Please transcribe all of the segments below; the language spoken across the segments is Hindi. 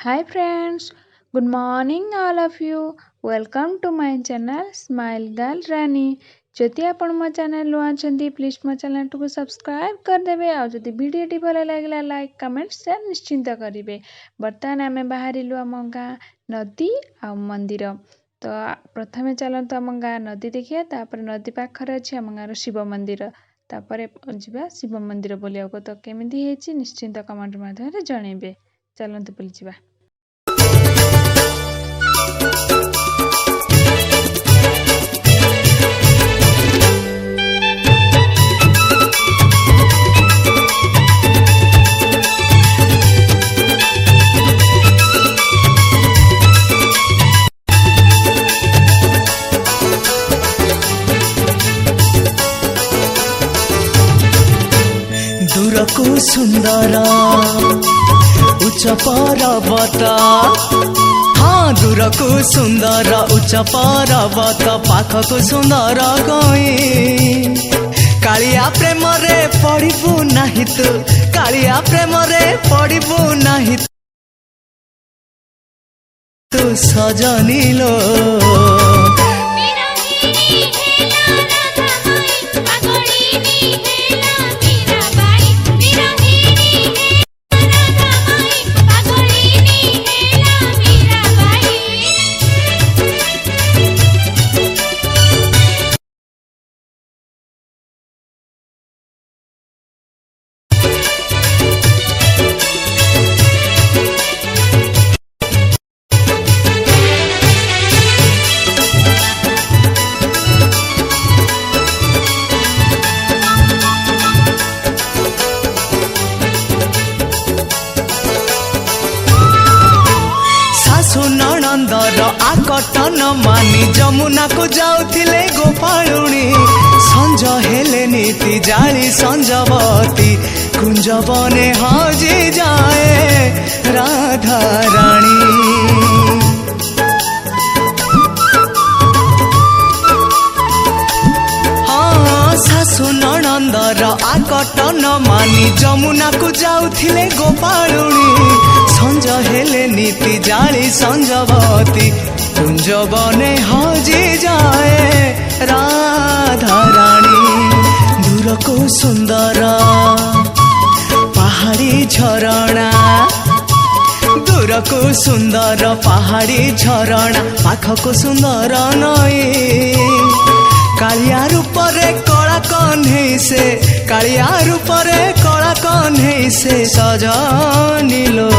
Hi friends, good morning all of you. Welcome to my channel Smile Girl Rani. जदि आपण मो चैनल नु आछंती प्लीज मो चैनल को सब्सक्राइब कर देबे आ जदि वीडियो टी भले लागला लाइक कमेंट शेयर निश्चिंत करिवे। बर्तमान आमे बाहरिलु आम गाँ नदी आ मंदिर। तो प्रथमे चलत आम गाँ नदी देखिए तापर नदी पाखरे अछि आम गाँ शिव मंदिर तापर जिबा शिव मंदिर बोलिया को। तो केमिति हेछि निश्चिंत कमेंट माध्यम रे जणेबे। चलंतु बोली जिबा। दूरको सुंदर उच्च पर्वत हाँ दूरको सुंदर उच्च पर्वत पाखको सुंदर गई कालिया प्रेम रे पड़िबु नाही तू कालिया प्रेम रे पड़िबु नाही तू सजनीलो नंदर आकटन मानी जमुना को जाउथिले गोपालुणी संज हेले नीति जाली संजवती कुंज बने हजी जाए राधा रानी। सासु नंदर आकटन मानी जमुना को जाउथिले गोपालुणी संज हेले नीति जाली संजवती कुंज बने हजी जाए राधा रानी। दूर को सुंदर पहाड़ी झरणा दूर को सुंदर पहाड़ी झरणा पाख को सुंदर नई कालिया रूपरे कला कन्हई से कालिया रूपरे कला कन्हई से सजनीलो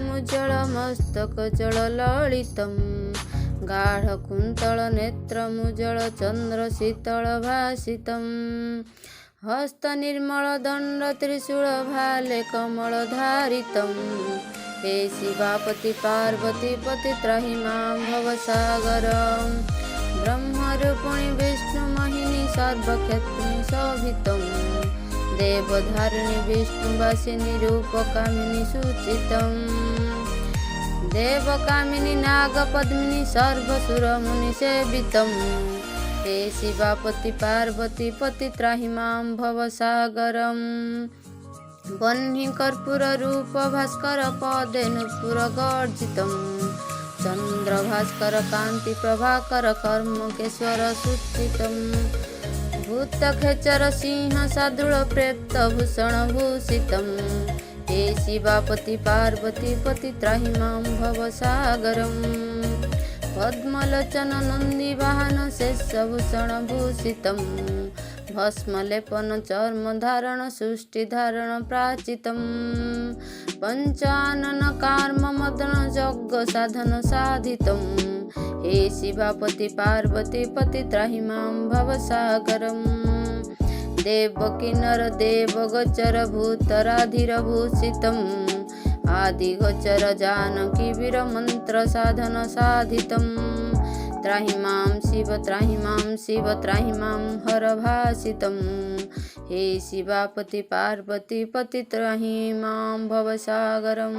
मुज्जलमस्तकजलललितं गाढकुन्तलनेत्रमुज्जलचन्द्रशीतलभासितं हस्तनिर्मलदण्डत्रिशूलभाले कमलधारितं हे शिवापति पार्वती पति त्राहि मां भवसागरं ब्रह्मरूपिणि विष्णुमहिनी सर्वक्षेत्रिणि शोभितं देवधारिणि विष्णुवासिनी रूपकामिनी सूचितं देवकामिनी नागपद्मिनी सर्वसुरमुनिसेवितं हे शिवापति पार्वती पति त्राहि मां भवसागरं वह्नि कर्पूररूप भास्कर पदे नूपुरगर्जितं चन्द्रभास्कर कान्ति प्रभाकर कर्मकेश्वर सूचितं भूतखेचर सिंह सादृढ प्रेप्तभूषणभूषितं हे शिवापति पार्वती पति त्राहि मां भवसागरं पद्मलोचन नन्दिवाहन शेषभूषणभूषितं भस्मलेपन चर्मधारण सृष्टिधारण प्राचितं पञ्चानन कार्ममदन यज्ञसाधन साधितं हे शिवापति पार्वती पति त्राहि मां भवसागरं देवकी नरदेवगोचर भूतराधिरभूषितम् आदिगोचर जानकी वीरमन्त्र साधन साधितं त्राहि मां शिव त्राहि मां हर भासितं हे शिवापति पार्वती पति त्राहि मां भवसागरं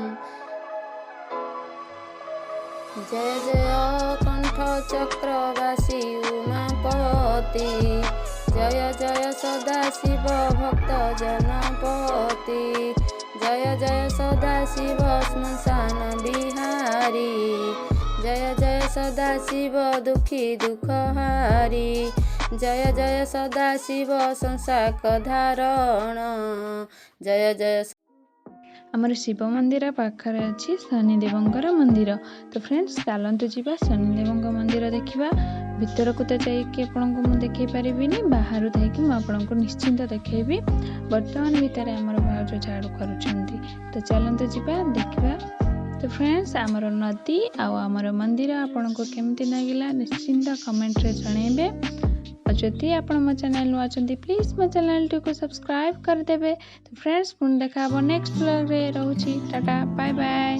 जय जय कण्ठचक्रवासी उमापति जय जय सदाशिव भक्तजनपति जय जय सदाशिव श्मशान बिहारी जय जय सदाशिव दुखी दुःखहारी जय जय सदाशिव संसाक धारण जय जय आमर शिव मंदिर पाखरे अच्छी शनिदेवंकर मंदिर। तो फ्रेंड्स चलतु जावा शनिदेव मंदिर देखा भीतर को तो जाकि आपको मुझे देखी पारिनी बाहर थी मुझे निश्चिंत देखी बर्तमान भितर आमर भाज झाड़ू करुँच तो चलतु जावा देखा। तो फ्रेंड्स आमर नदी आमर मंदिर आपन को केमती लगिला निश्चिंत कमेंट रे जनइबे और जदि आप मो चैनल नु आछंती प्लीज मो चैनल को सब्सक्राइब कर देबे। तो फ्रेंड्स पुन देखा नेक्स्ट व्लॉग रे रहूची टाटा बाय बाय।